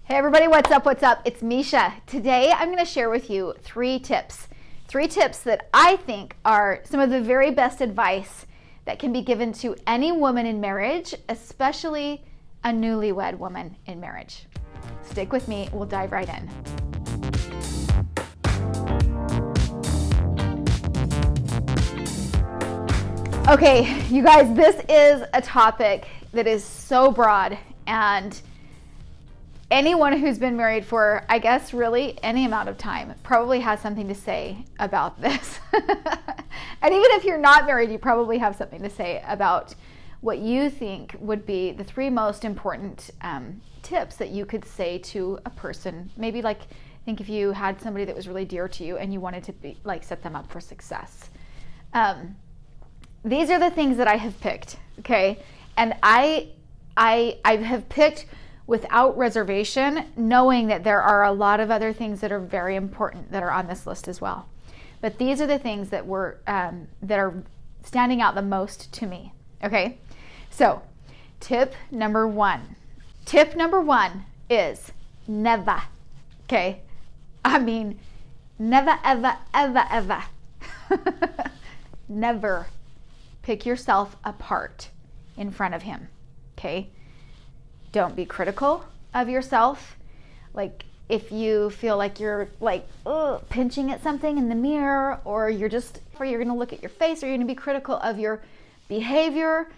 Hey everybody, what's up? What's up? It's Mesha. Today I'm going to share with you three tips that I think are some of the very best advice that can be given to any woman in marriage, especially a newlywed woman in marriage. Stick with me, we'll dive right in. Okay, you guys, this is a topic that is so broad, and anyone who's been married for, I guess, really any amount of time probably has something to say about this. And even if you're not married, you probably have something to say about what you think would be the three most important tips that you could say to a person. Maybe like, think if you had somebody that was really dear to you and you wanted to be like set them up for success. These are the things that I have picked, okay? And I have picked without reservation, knowing that there are a lot of other things that are very important that are on this list as well. But these are the things that that are standing out the most to me. Okay, so tip number one. Tip number one is never. Okay, I mean never, ever, ever, ever. Never pick yourself apart in front of him. Okay. Don't be critical of yourself. Like if you feel like you're like pinching at something in the mirror, or you're gonna look at your face, or you're gonna be critical of your behavior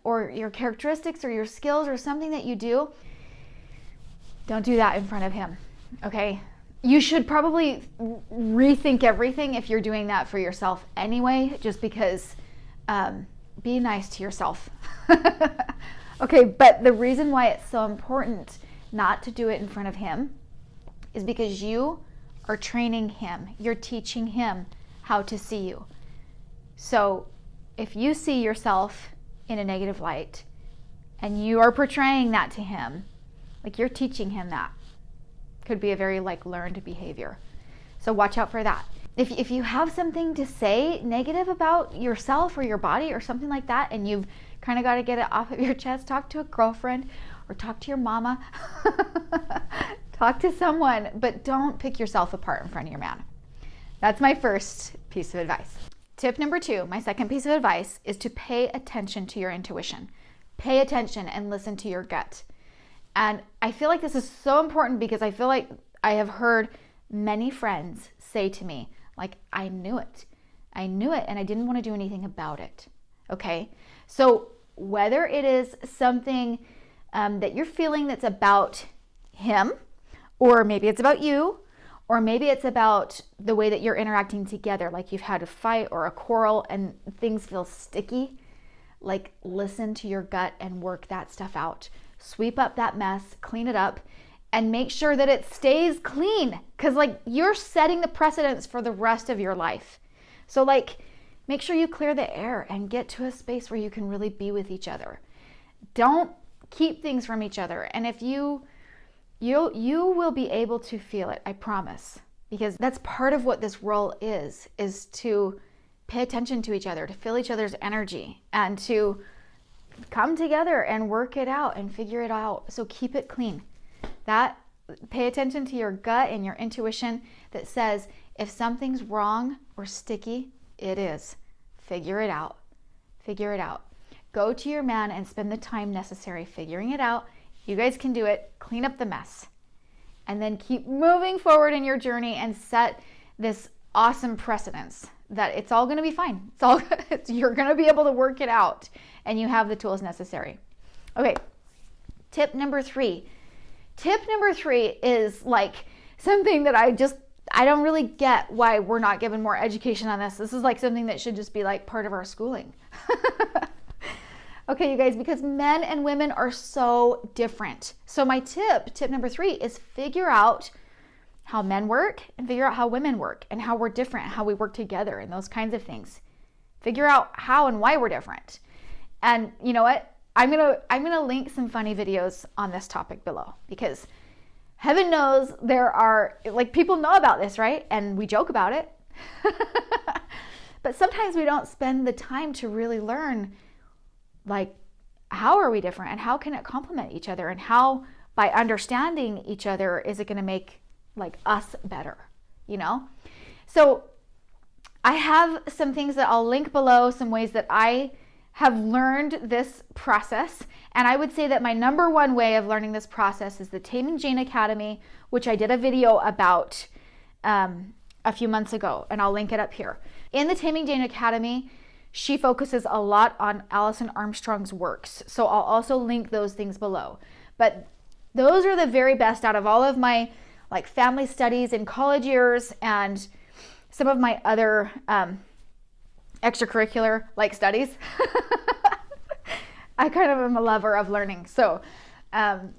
or your characteristics or your skills or something that you do, don't do that in front of him, okay? You should probably rethink everything if you're doing that for yourself anyway, just because be nice to yourself. Okay, but the reason why it's so important not to do it in front of him is because you are training him. You're teaching him how to see you. So if you see yourself in a negative light and you are portraying that to him, like you're teaching him that. Could be a very learned behavior. So watch out for that. If you have something to say negative about yourself or your body or something like that, and you've kind of got to get it off of your chest, talk to a girlfriend or talk to your mama. Talk to someone, but don't pick yourself apart in front of your man. That's my first piece of advice. Tip number two, my second piece of advice, is to pay attention to your intuition. Pay attention and listen to your gut. And I feel like this is so important because I feel like I have heard many friends say to me, like, I knew it and I didn't want to do anything about it. Okay, so whether it is something that you're feeling that's about him, or maybe it's about you, or maybe it's about the way that you're interacting together, like you've had a fight or a quarrel and things feel sticky, like listen to your gut and work that stuff out. Sweep up that mess, clean it up, and make sure that it stays clean, because you're setting the precedence for the rest of your life. So make sure you clear the air and get to a space where you can really be with each other. Don't keep things from each other. And if you will be able to feel it, I promise, because that's part of what this role is to pay attention to each other, to feel each other's energy, and to come together and work it out and figure it out. So keep it clean. Pay attention to your gut and your intuition that says if something's wrong or sticky, it is. Figure it out. Figure it out. Go to your man and spend the time necessary figuring it out. You guys can do it. Clean up the mess. And then keep moving forward in your journey and set this awesome precedence that it's all going to be fine. You're going to be able to work it out, and you have the tools necessary. Okay, tip number three. Tip number three is something that I don't really get why we're not given more education on this. This is something that should just be part of our schooling. Okay, you guys, because men and women are so different. So my tip number three, is figure out how men work and figure out how women work and how we're different, how we work together and those kinds of things. Figure out how and why we're different. And you know what? I'm gonna link some funny videos on this topic below, because heaven knows there are, people know about this, right? And we joke about it. But sometimes we don't spend the time to really learn, how are we different and how can it complement each other, and how by understanding each other is it going to make like us better, you know? So I have some things that I'll link below, some ways that I have learned this process. And I would say that my number one way of learning this process is the Taming Jane Academy, which I did a video about a few months ago, and I'll link it up here. In the Taming Jane Academy, she focuses a lot on Allison Armstrong's works. So I'll also link those things below. But those are the very best out of all of my like family studies in college years and some of my other extracurricular like studies. I kind of am a lover of learning. So out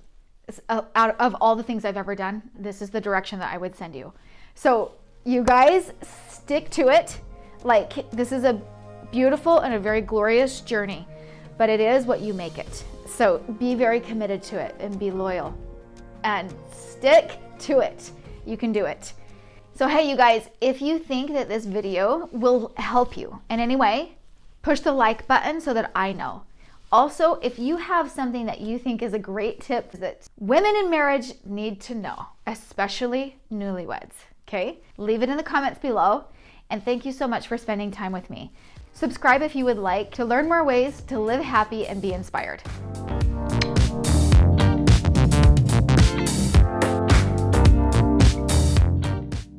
of all the things I've ever done, this is the direction that I would send you. So you guys stick to it. Like, this is a beautiful and a very glorious journey, but it is what you make it. So be very committed to it and be loyal and stick to it. You can do it. So hey, you guys, if you think that this video will help you in any way, push the like button so that I know. Also, if you have something that you think is a great tip that women in marriage need to know, especially newlyweds, okay? Leave it in the comments below. And thank you so much for spending time with me. Subscribe if you would like to learn more ways to live happy and be inspired.